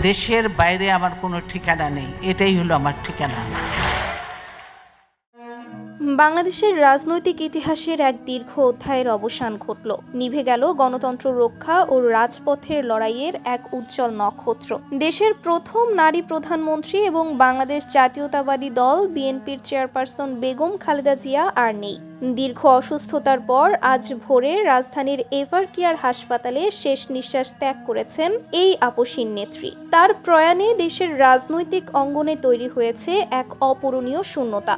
দেশের বাইরে আমার কোনো ঠিকানা নেই, এটাই হলো আমার ঠিকানা। বাংলাদেশের রাজনৈতিক ইতিহাসের এক দীর্ঘ অধ্যায়ের অবসান ঘটল। নিভে গেল গণতন্ত্র রক্ষা ও রাজপথের লড়াইয়ের এক উজ্জ্বল নক্ষত্র। দেশের প্রথম নারী প্রধানমন্ত্রী এবং বাংলাদেশ জাতীয়তাবাদী দল বিএনপির চেয়ারপারসন বেগম খালেদা জিয়া আর নেই। দীর্ঘ অসুস্থতার পর আজ ভোরে রাজধানীর এভারকেয়ার হাসপাতালে শেষ নিঃশ্বাস ত্যাগ করেছেন এই আপসীন নেত্রী। তার প্রয়াণে দেশের রাজনৈতিক অঙ্গনে তৈরি হয়েছে এক অপূরণীয় শূন্যতা।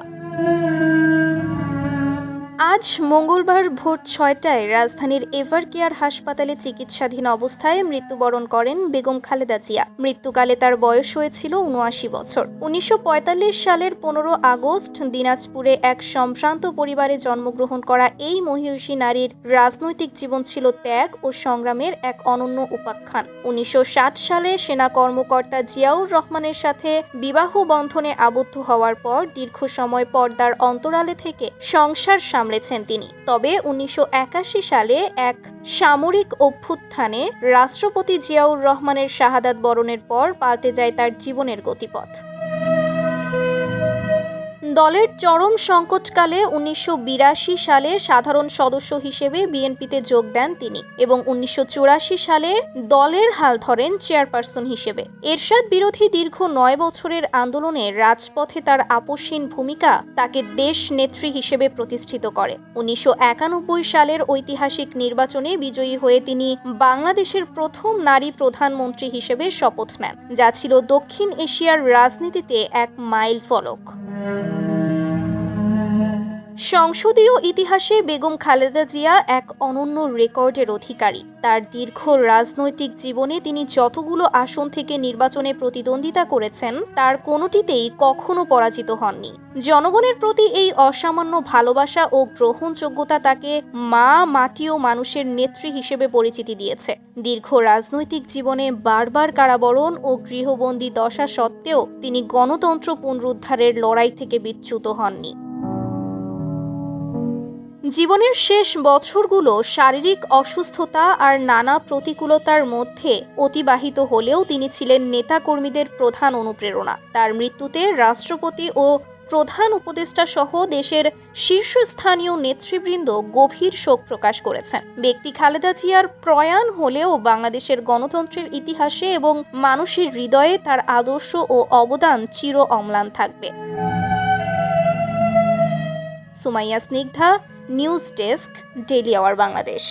আজ মঙ্গলবার ভোর ৬টায় রাজধানীর এভারকেয়ার হাসপাতালে চিকিৎসাধীন অবস্থায় মৃত্যুবরণ করেন বেগম খালেদা জিয়া। মৃত্যুকালে তার বয়স হয়েছিল ৭৯ বছর। ১৯৪৫ সালের ১৫ আগস্ট দিনাজপুরে এক সম্ভ্রান্ত পরিবারে জন্মগ্রহণ করা এই মহিয়সী নারীর রাজনৈতিক জীবন ছিল ত্যাগ ও সংগ্রামের এক অনন্য উপাখ্যান। ১৯৬০ সালে সেনা কর্মকর্তা জিয়াউর রহমানের সাথে বিবাহ বন্ধনে আবদ্ধ হওয়ার পর দীর্ঘ সময় পর্দার অন্তরালে থেকে সংসার সামলেছেন তিনি। তবে ১৯৮১ সালে এক সামরিক অভ্যুত্থানে রাষ্ট্রপতি জিয়াউর রহমানের শাহাদাত বরণের পর পাল্টে যায় তার জীবনের গতিপথ। দলের চরম সংকটকালে ১৯৮২ সালে সাধারণ সদস্য হিসেবে বিএনপিতে যোগ দেন তিনি এবং ১৯৮৪ সালে দলের হাল ধরেন চেয়ারপারসন হিসেবে। এরশাদ বিরোধী দীর্ঘ ৯ বছরের আন্দোলনে রাজপথে তার আপসহীন ভূমিকা তাকে দেশ নেত্রী হিসেবে প্রতিষ্ঠিত করে। ১৯৯১ সালের ঐতিহাসিক নির্বাচনে বিজয়ী হয়ে তিনি বাংলাদেশের প্রথম নারী প্রধানমন্ত্রী হিসেবে শপথ নেন, যা ছিল দক্ষিণ এশিয়ার রাজনীতিতে এক মাইলফলক। সংসদীয় ইতিহাসে বেগম খালেদা জিয়া এক অনন্য রেকর্ডের অধিকারী। তার দীর্ঘ রাজনৈতিক জীবনে তিনি যতগুলো আসন থেকে নির্বাচনে প্রতিদ্বন্দ্বিতা করেছেন তার কোনোটিতেই কখনো পরাজিত হননি। জনগণের প্রতি এই অসামান্য ভালোবাসা ও গ্রহণযোগ্যতা তাকে মা, মাটি ও মানুষের নেত্রী হিসেবে পরিচিতি দিয়েছে। দীর্ঘ রাজনৈতিক জীবনে বারবার কারাবরণ ও গৃহবন্দী দশা সত্ত্বেও তিনি গণতন্ত্র পুনরুদ্ধারের লড়াই থেকে বিচ্যুত হননি। জীবনের শেষ বছরগুলো শারীরিক অসুস্থতা আর নানা প্রতিকূলতার মধ্যে অতিবাহিত হলেও তিনি ছিলেন নেতাকর্মীদের প্রধান অনুপ্রেরণা। তার মৃত্যুতে রাষ্ট্রপতি ও প্রধান উপদেষ্টা সহ দেশের শীর্ষস্থানীয় নেতৃবৃন্দ গভীর শোক প্রকাশ করেছেন। ব্যক্তি খালেদা জিয়ার প্রয়াণ হলেও বাংলাদেশের গণতন্ত্রের ইতিহাসে এবং মানুষের হৃদয়ে তার আদর্শ ও অবদান চির অম্লান থাকবে। Sumaiya Snigdha, news desk, daily our Bangladesh.